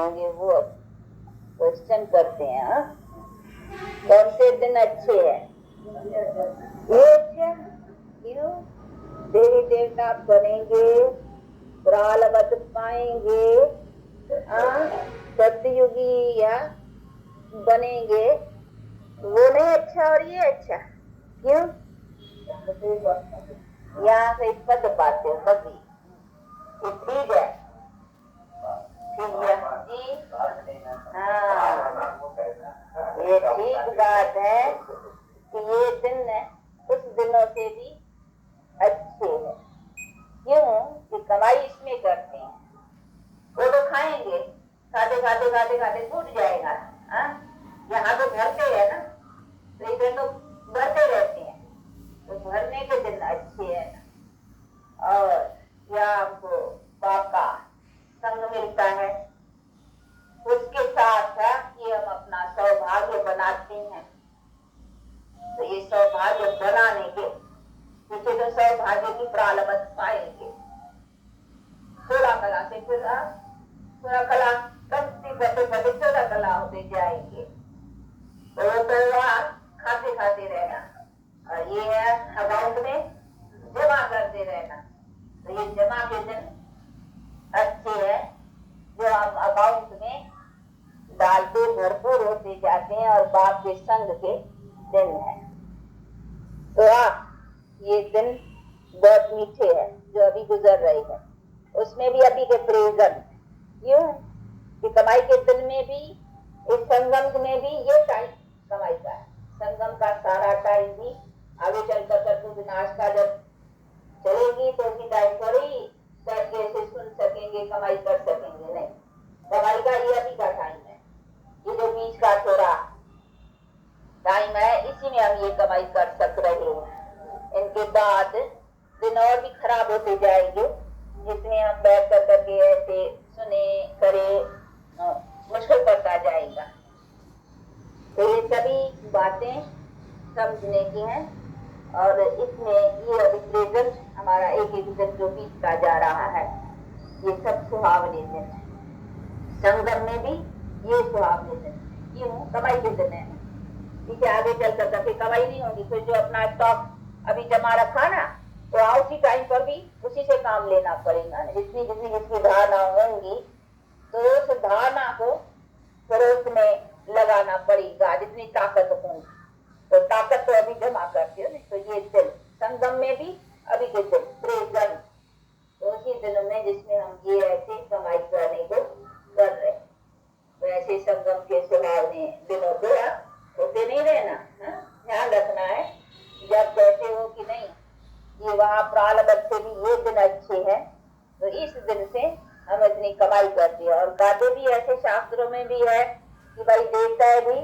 होंगे वो अब क्वेश्चन करते हैं। हाँ, कौन से दिन अच्छे हैं? ये अच्छा क्यों? देवी देवता बनेंगे, प्रालवत पाएंगे, सत्ययुगी या बनेंगे, वो नहीं अच्छा और ये अच्छा क्यों? यहाँ से पद पाते हो कभी ठीक है, ठीक है जी। हाँ, ये ठीक बात है कि ये दिन कुछ दिनों से भी अच्छे हैं। क्यों? कि कमाई इसमें करते हैं। वो तो खाएंगे, खाते खाते खाते खाते टूट जाएगा। यहाँ तो भरते हैं ना, तो इधर तो भरते रहते हैं, तो भरने के दिन अच्छे हैं। और यहाँ हमको बाप का संग मिलता है, उसके साथ ये हम अपना सौभाग्य बनाते हैं। तो ये सौभाग्य बनाने के पीछे तो सौभाग्य की प्रालबत पाएंगे। थोड़ा कला से फिर थोड़ा कला कमती बढ़ते बढ़ते 14 कला होते जाएंगे। तो खाते खाते रहना, और ये है अकाउंट में जमा करते रहना। तो ये जमा के दिन अच्छे है, जो हम अकाउंट में डालते भरपूर होते जाते हैं, और बाप के संग के दिन है। तो ये दिन बहुत मीठे है जो अभी गुजर रही है, उसमें भी अभी के प्रेजेंट। क्यों? कि कमाई के दिन में भी, इस संगम में भी ये टाइम कमाई का है। संगम का सारा टाइम भी आगे चलकर तो विनाश का जब चलेगी तो भी टाइम थोड़ी कैसे सुन सकेंगे, कमाई कर सकेंगे, नहीं। कमाई का ये अभी का टाइम है, ये जो बीच का थोड़ा टाइम है, इसी में हम ये कमाई कर सक रहे हैं। इनके बाद दिन और भी खराब होते जाएंगे, जिसमें हम बैठ कर करके ऐसे सुने करे मुश्किल पड़ता जाएगा। तो ये सभी बातें समझने की हैं, और इसमें ये अभी प्रेजेंट हमारा एक एक दिन जो बीतता जा रहा है, ये सब सुहावने दिन है। संगम में भी ये सुहावने दिन, क्यों? कमाई के दिन है। ठीक है, आगे चल कर के कमाई नहीं होगी, फिर जो अपना स्टॉक अभी जमा रखा ना, तो उसी टाइम पर भी उसी से काम लेना पड़ेगा। जितनी जितनी जिसकी धारणा होंगी, तो उस धारणा को फिर उसमें लगाना पड़ेगा, जितनी ताकत होगी। तो ताकत तो अभी जमा करते हो, तो ये दिन संगम में भी अभी के दिन प्रेजेंट, तो उसी दिनों में जिसमें हम ये ऐसे कमाई करने को कर रहे, वैसे संगम के सुहावने दिनों को होते नहीं रहना, ध्यान रखना है। जब कहते हो कि नहीं ये वहाँ प्रालबत से भी ये दिन अच्छे हैं, तो इस दिन से हम इतनी कमाई करते हैं। और गाते भी ऐसे शास्त्रों में भी है कि भाई देवता भी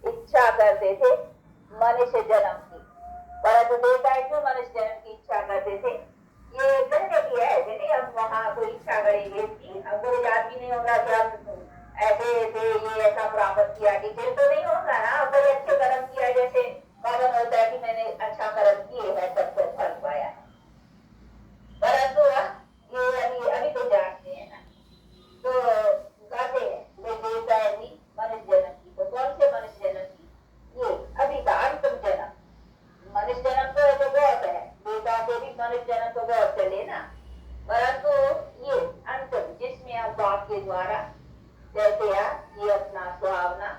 इच्छा करते थे मनुष्य जन्म की, परंतु देवता क्यों मनुष्य जन्म की इच्छा करते थे? ये कहने की है कि नहीं हम वहाँ कोई इच्छा करेंगे, हमको याद भी नहीं होगा कि हम ऐसे ऐसे ये ऐसा प्राप्त किया, डिटेल तो नहीं होगा ना। कोई अच्छे कर्म किया, जैसे मालूम होता है कि मैंने अच्छा कर्म किए है, सबको फल पाया, परंतु ये अभी तो जानते हैं ना, तो कहते हैं देवता भी मनुष्य जन्म की। तो कौन से मनुष्य जन्म की? ये अभी का अंतिम जन्म। मनुष्य जन्म तो जो बहुत है, देवता के भी मनुष्य जन्म तो बहुत चले ना, परंतु ये अंतिम जिसमें हम बाप के द्वारा जैसे ये अपना सुहावना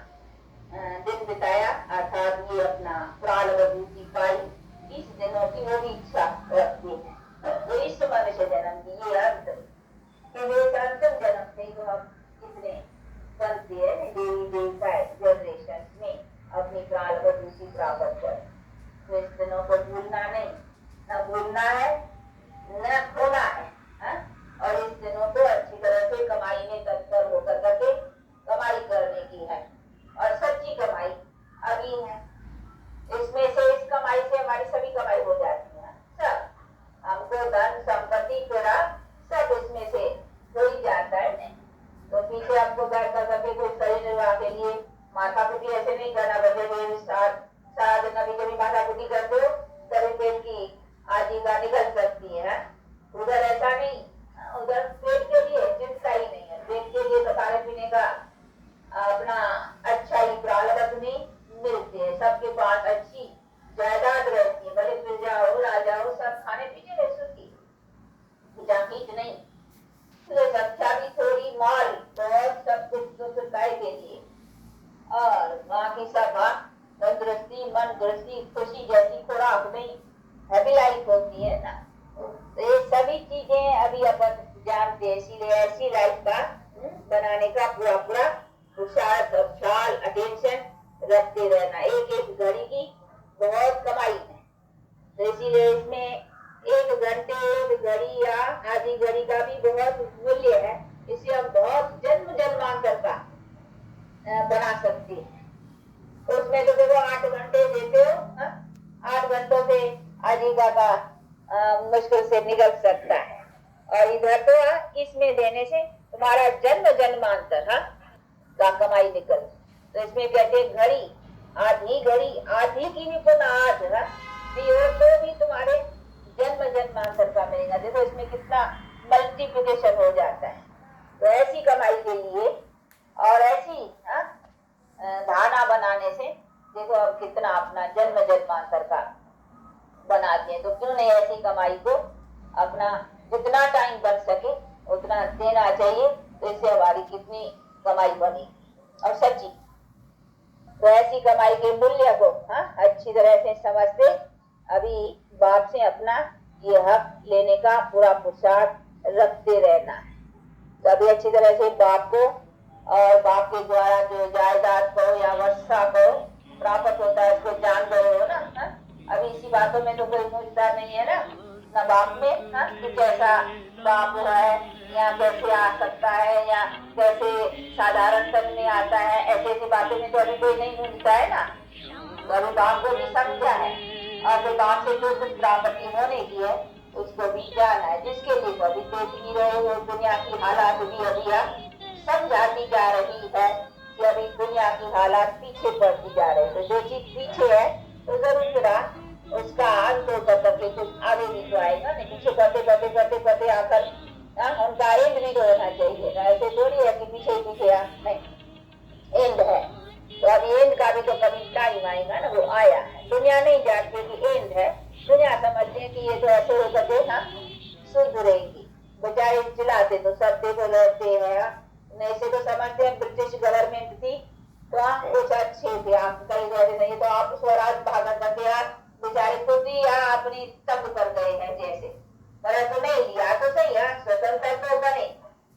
दिन बिताया, अर्थात ये अपना प्रालब्ध पाई, इस दिनों की वो भी इच्छा रखते हैं। तो इस मनुष्य जन्म की ये अंतिम अंतिम जन्म से जो हम इतने बनते हैं देवी देवता जनरेशन में अपनी प्रालब्ध प्राप्त कर, तो इस दिनों को भूलना नहीं, न भूलना है न खोना है, और इस दिनों को अच्छी तरह से कमाई में तत्पर होकर करके कमाई करने की है, और सच्ची कमाई अभी है। इसमें से इस कमाई से हमारी सभी कमाई हो जाती है, सब हमको धन संपत्ति पूरा सब इसमें से हो ही जाता है नहीं। तो पीछे आपको बैठ कर करके कोई शरीर निर्वाह के लिए माथा पिटी ऐसे नहीं करना बचे, सारा दिन अभी कभी माथा पिटी करते हो शरीर पेट की आजीविका निकल सकती है। उधर ऐसा नहीं, उधर पेट के लिए चिंता ही नहीं है, पेट के लिए तो खाने पीने का का अपना अच्छा ही प्रारब्ध में मिलते हैं। सबके पास अच्छी जायदाद रहती है, भले प्रजा हो राजा हो, सब खाने पीने में सुखी, हीट नहीं। तो संख्या भी थोड़ी, माल बहुत, सब कुछ दुख काय के लिए, और बाकी सब तंदुरुस्ती, मन दृष्टि, खुशी जैसी खुराक नहीं, हैप्पी लाइफ होती है ना। तो ये सभी चीजें अभी अपन जानते हैं, इसीलिए ऐसी लाइफ का बनाने का पूरा पूरा ख्याल, अटेंशन रखते रहना। एक एक घड़ी की बहुत कमाई है, तो इसीलिए इसमें एक घंटे, एक घड़ी या आधी घड़ी का भी बहुत मूल्य है। इसे हम बहुत जन्म जन्मांतर का बना सकते हैं। उसमें तो देखो 8 घंटे देते हो, 8 घंटों से आजीविका का मुश्किल से निकल सकता है, और इधर तो इसमें देने से तुम्हारा जन्म जन्मांतर का कमाई निकल। तो इसमें कहते हैं घड़ी, आधी की भी पुनः आज तो भी तुम्हारे जन्म जन्मांतर का मिलेगा। देखो इसमें कितना मल्टीप्लिकेशन हो जाता है। तो ऐसी कमाई के लिए और ऐसी धारणा बनाने से देखो अब कितना अपना जन्म जन्मांतर का बनाते हैं। तो क्यों नहीं ऐसी कमाई को अपना जितना टाइम बन सके उतना देना चाहिए, तो इससे हमारी कितनी कमाई बनी। और सच्ची तो ऐसी कमाई के मूल्य को अच्छी तरह से समझते अभी बाप से अपना ये हक लेने का पूरा पुरुषार्थ रखते रहना है। तो अभी अच्छी तरह से बाप को और बाप के द्वारा जो जायदाद को या वर्षा को प्राप्त होता है उसको जान रहे हो ना। अभी इसी बातों में तो कोई पूछता नहीं है ना बाप में कि कैसा बाप है या कैसे आ सकता है या कैसे साधारण तन में आता है, ऐसी ऐसी बातों में तो अभी कोई नहीं पूछता है ना। तो अभी बाप को भी समझा है, और जो बाप से जो कुछ प्राप्ति होने की है उसको भी जाना है, जिसके लिए अभी देख ही रहे हो दुनिया की हालात भी अभी समझाती जा रही है कि अभी दुनिया की हालात पीछे पड़ती जा रही है। तो जो चीज पीछे है तो जरूर जरा उसका अंत होकर करके कुछ आगे भी तो आएगा नहीं। पीछे बढ़ते आकर उनका एंड भी तो होना चाहिए। ऐसे थोड़ी है कि पीछे ही पीछे नहीं, एंड है तो अब एंड का भी तो कभी टाइम आएगा ना। वो आया है, दुनिया नहीं जानती कि एंड है, दुनिया समझते हैं कि ये तो ऐसे होकर के शुद्ध रहेगी। बेचारे चिल्लाते तो सब देखो लड़ते हैं, ऐसे तो समझते हैं ब्रिटिश गवर्नमेंट थी तो कुछ अच्छे थे, आप कहीं गए नहीं तो आप स्वराज भागन करके बेचारे खुद ही अपनी तंग कर गए हैं जैसे। परंतु नहीं लिया तो सही स्वतंत्र तो बने,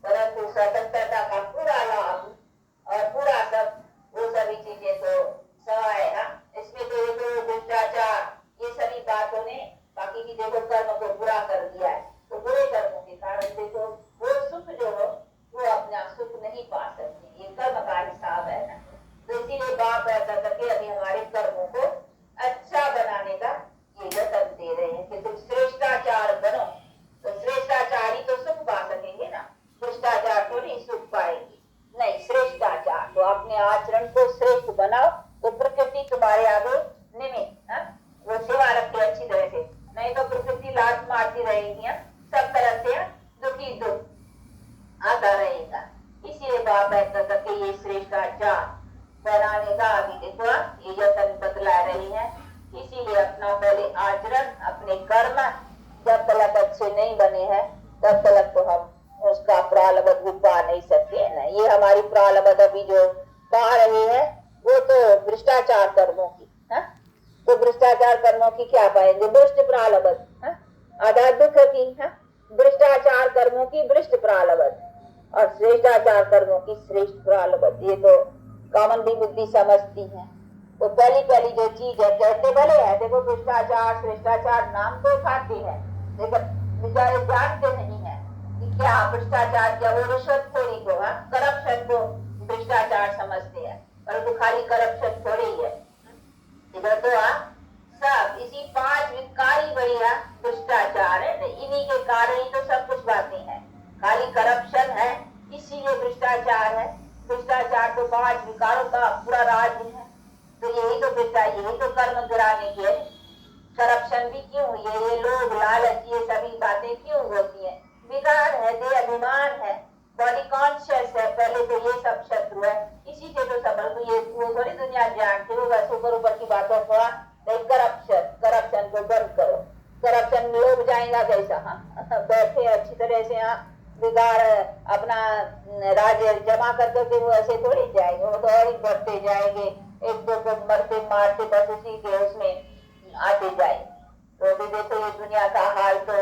परंतु स्वतंत्रता का पूरा लाभ और पूरा सब वो सभी चीजें तो सवाए इसमें तो ये तो भ्रष्टाचार ये सभी बातों ने बाकी की देखो कर्म को पूरा कर दिया है। तो बुरे कर्मों के कारण देखो वो सुख जो हो वो अपना सुख नहीं पा सकते, ये कर्म का हिसाब है ना। तो इसीलिए बाप ऐसा करके अभी हमारे कर्मों को अच्छा बनाने का ये यत्न दे रहे हैं कि तुम श्रेष्ठाचार बनो। तो श्रेष्ठाचार ही तो सुख पा सकेंगे ना, भ्रष्टाचार तो नहीं सुख पाएंगे। नहीं, श्रेष्ठाचार तो अपने आचरण को श्रेष्ठ बनाओ तो प्रकृति तुम्हारे आगे निमित्त वो सेवा रखती अच्छी तरह से, नहीं तो प्रकृति लात मारती रहेगी, सब तरह से दुखी दुख आता रहेगा। इसीलिए बाप ऐसा करके ये श्रेष्ठाचार बनाने का अभी देखो ये यत्न बतला रही है। इसीलिए अपना पहले आचरण अपने कर्म जब तक अच्छे नहीं बने हैं तब तक तो हम उसका प्रारब्ध भी पा नहीं सकते है ना। ये हमारी प्रारब्ध अभी जो पा रही है वो तो भ्रष्टाचार कर्मों की तो भ्रष्टाचार कर्मों की क्या पाएंगे, भ्रष्ट प्रारब्ध आधा दुख की भ्रष्टाचार कर्मों की भ्रष्ट प्रारब्ध और श्रेष्ठाचार कर्मों की श्रेष्ठ प्रारब्ध। ये तो कॉमन भी बुद्धि समझती है। तो पहली जो चीज है कहते भले है देखो भ्रष्टाचार श्रेष्ठाचार नाम तो खाते हैं लेकिन बेचारे जानते नहीं है कि क्या भ्रष्टाचार क्या वो रिश्वतखोरी को करप्शन को भ्रष्टाचार समझते हैं, परंतु खाली करप्शन थोड़ी है। इधर तो सब इसी 5 विकारी बढ़िया भ्रष्टाचार है, इन्हीं के कारण ही तो सब कुछ बातें हैं। खाली करप्शन है इसीलिए भ्रष्टाचार है। भ्रष्टाचार तो 5 विकारों का पूरा राज्य है। तो यही तो भ्रष्टाचार यही तो कर्म गिराने के करप्शन भी क्यों ये लोग लालच ये सभी बातें क्यों होती है, विकार है, दे अभिमान है, बॉडी कॉन्शियस है। पहले तो ये सब चलते वो ऐसे थोड़ी जाएंगे, वो तो और ही बढ़ते जाएंगे, एक दो को मरते मारते बस उसी के उसमें आते जाएंगे। तो अभी देखो ये दुनिया का हाल तो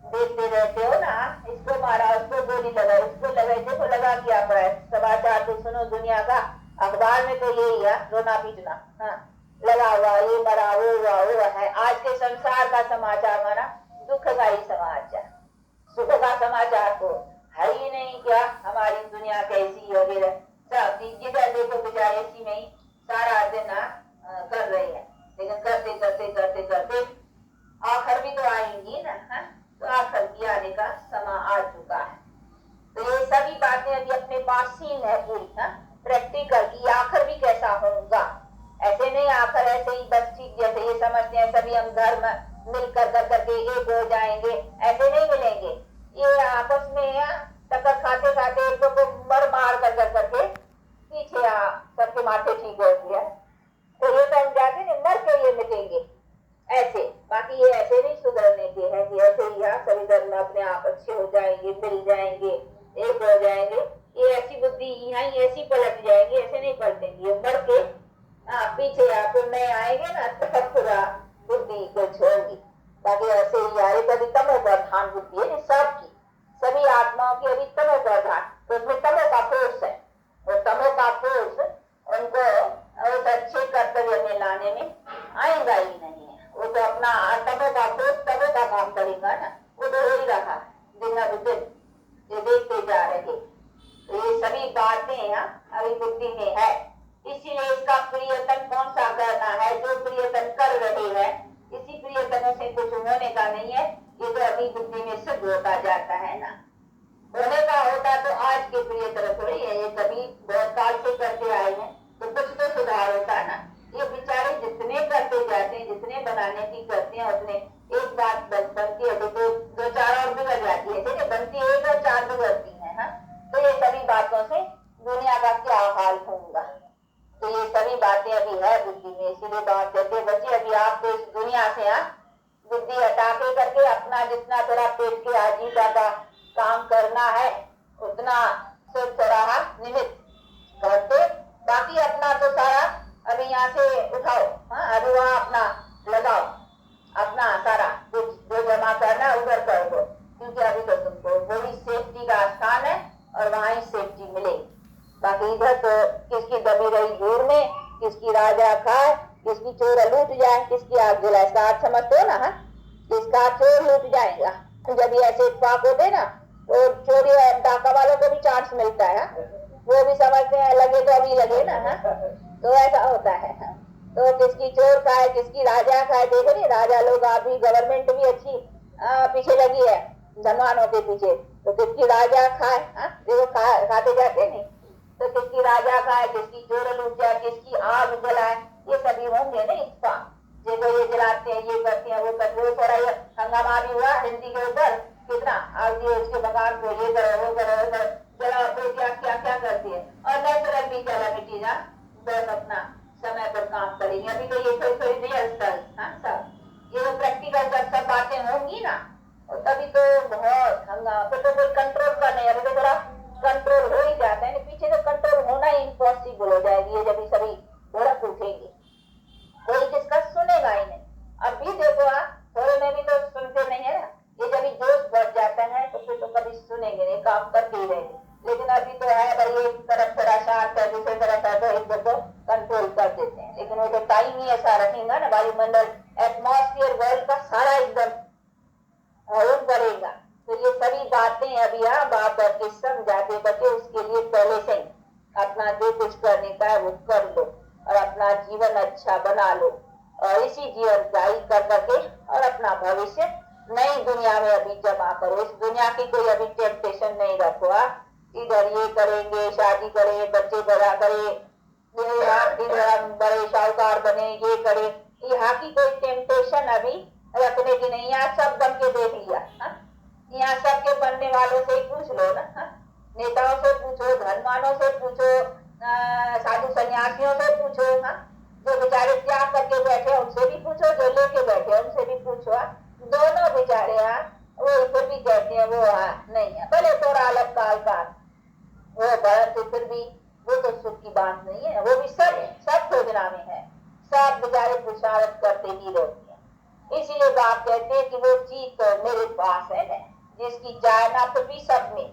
देखते रहते हो ना, इसको मारा, उसको गोली लगाई, उसको लगाई, देखो लगा क्या पड़ा है। समाचार तो सुनो दुनिया का, अखबार में तो यही है, रोना पीटना। हाँ, लगा हुआ, ये मरा, वो हुआ, वो है। आज के संसार का समाचार माना दुख का ही समाचार, सुख का समाचार तो है ही नहीं। क्या हमारी दुनिया कैसी वगैरह सब जिधर देखो बेचारे इसी में ही सारा दिन कर रहे हैं। लेकिन करते करते करते करते आखिर भी तो आएंगी ना। हाँ? तो आखिर भी आने का समय आ चुका है। तो ये सभी बातें अभी अपने पास ही है पूरी। हाँ? प्रैक्टिकल की आखिर भी कैसा होगा, ऐसे नहीं आखिर ऐसे ही बस ठीक जैसे ये समझते हैं सभी हम धर्म मिलकर कर करके एक हो जाएंगे, ऐसे नहीं मिलेंगे। ये आपस में टक्कर खाते खाते एक को मर मार कर करके पीछे सबके माथे ठीक हो गया। तो ये तो हम जाते नहीं, मर के ये मिलेंगे ऐसे। बाकी ये ऐसे नहीं सुधरने के हैं कि ऐसे ही सभी धर्म अपने आप अच्छे हो जाएंगे, मिल जाएंगे, एक हो जाएंगे। ये ऐसी बुद्धि यहाँ ऐसी पलट जाएगी, ऐसे नहीं पलटेंगे। ये मर के पीछे फिर नए आएंगे ना तो सब पूरा बुद्धि को छोड़ेंगी। बाकी ऐसे ही यार कभी तमो प्रधान बुद्धि है सबकी, सभी आत्माओं की अभी तमो प्रधान, तो उसमें तमो का फोर्स है। और तमो का फोर्स उनको उस अच्छे कर्तव्य में लाने में आएगा ही नहीं है। वो तो अपना तमो का फोर्स तमो का काम करेगा ना, वो तो हो ही रहा दिन दिन ये देखते जा रहे। तो ये सभी बातें अभी बुद्धि में है। इसीलिए इसका प्रियतन कौन सा करना है, जो प्रियतन कर रहे हैं इसी प्रियतनों से कुछ होने का नहीं है। ये तो अभी बुद्धि में सिद्ध होता जाता है ना। होने का होता तो आज के प्रियतन थोड़ी है, ये कभी बहुत काल से करते आए हैं तो कुछ तो सुधार होता ना। ये बेचारे जितने करते जाते हैं, जितने बनाने की करते हैं, उतने एक बात बनती है तो दो चार और बिगड़ जाती है। ठीक है, बनती है एक और चार बिगड़ती है। हाँ? तो ये सभी बातों से दुनिया का क्या हाल होगा। तो ये सभी बातें अभी है बुद्धि में। इसीलिए बात कहते बच्चे अभी आपको इस दुनिया से बुद्धि हटा के करके अपना जितना थोड़ा पेट के आजीविका का काम करना है उतना सिर्फ थोड़ा निमित्त करते, बाकी अपना तो सारा अभी यहाँ से उठाओ। हाँ, अभी वहाँ अपना लगाओ, अपना सारा कुछ जो जमा करना उधर कर दो, क्योंकि अभी तो तुमको वही सेफ्टी का स्थान है और वहाँ ही सेफ्टी मिलेगी। बाकी इधर तो किसकी दबी रही दूर में, किसकी राजा खाए, किसकी चोर लूट जाए, किसकी आग जलाए। इसका अर्थ समझते हो ना। हाँ? किसका चोर लूट जाएगा। जब ये ऐसे पाप होते ना तो चोरी डाका वालों को भी चांस मिलता है। वो भी समझते हैं लगे तो अभी लगे ना। हाँ? तो ऐसा होता है। हाँ? तो किसकी चोर खाए, किसकी राजा खाए। देखो नहीं राजा लोग अभी गवर्नमेंट भी अच्छी पीछे लगी है धनवानों के पीछे, तो किसकी राजा खाए। देखो खाते जाते नहीं, तो किसकी राजा खाए, किसकी चोर लूट जाए, किसकी आग जलाए, ये सभी होंगे नहीं इस पाप। देखो ये जलाते हैं, ये करते हैं, वो करते हैं। थोड़ा ये हंगामा भी हुआ हिंदी के ऊपर कितना, आग दिए उसके भगवान को, ये करो वो करो वो करो, जला तो क्या क्या क्या करती है। और नेचुरल भी कैलामिटी ना बस अपना समय पर काम करेंगे। अभी तो ये थोड़ी थोड़ी रियल सब ये तो प्रैक्टिकल जब सब बातें होंगी ना तभी तो बहुत हंगामा, फिर तो कोई कंट्रोल का नहीं। अभी तो थोड़ा कंट्रोल हो ही जाता है, पीछे तो कंट्रोल होना ही इम्पॉसिबल हो जाएगी। ये जब सभी भड़क उठेंगे कोई किसका सुनेगा ही नहीं। अब भी देखो थोड़े में भी तो सुनते नहीं है ना। ये जब जोश बढ़ जाता है तो फिर तो कभी सुनेंगे नहीं, काम करते ही रहेंगे। लेकिन अभी तो है भाई एक तरफ थोड़ा शांत है, दूसरी तरफ है तो एक को कंट्रोल कर देते हैं। लेकिन वो तो टाइम ही ऐसा रखेगा ना, वायुमंडल एटमॉस्फेयर वर्ल्ड का सारा एकदम हवन करेगा। तो ये सभी बातें अभी बात करके समझाते बच्चे, उसके लिए पहले से अपना जो कुछ करने का है वो कर लो और अपना जीवन अच्छा बना लो और इसी जीवन का ही कर करके और अपना भविष्य नई दुनिया में अभी जमा करो। इस दुनिया की कोई अभी टेम्पटेशन नहीं रखो। इधर ये करेंगे, शादी करें, बच्चे बड़ा करे, इधर बड़े शाहूकार बने, ये करे, यहाँ की कोई टेम्पटेशन अभी रखने की नहीं। यहाँ सब बन के देख लिया। यहाँ सबके बनने वालों से ही पूछ लो ना। नेताओं से पूछो, धनवानों से पूछो, साधु सन्यासियों से पूछो। जो बेचारे त्याग करके बैठे उनसे भी पूछो, जो लेके बैठे उनसे भी पूछो। दोनों बेचारे वो फिर भी कहते हैं वो नहीं है, भले थोड़ा अलग काल का वो भरत फिर भी है ना, वो भी सब खोजना में है, सब बेचारे पुरुषार्थ करते ही रहते हैं। इसीलिए बाप कहते हैं कि वो चीज तो मेरे पास है ना, जिसकी जाए ना तो भी सब में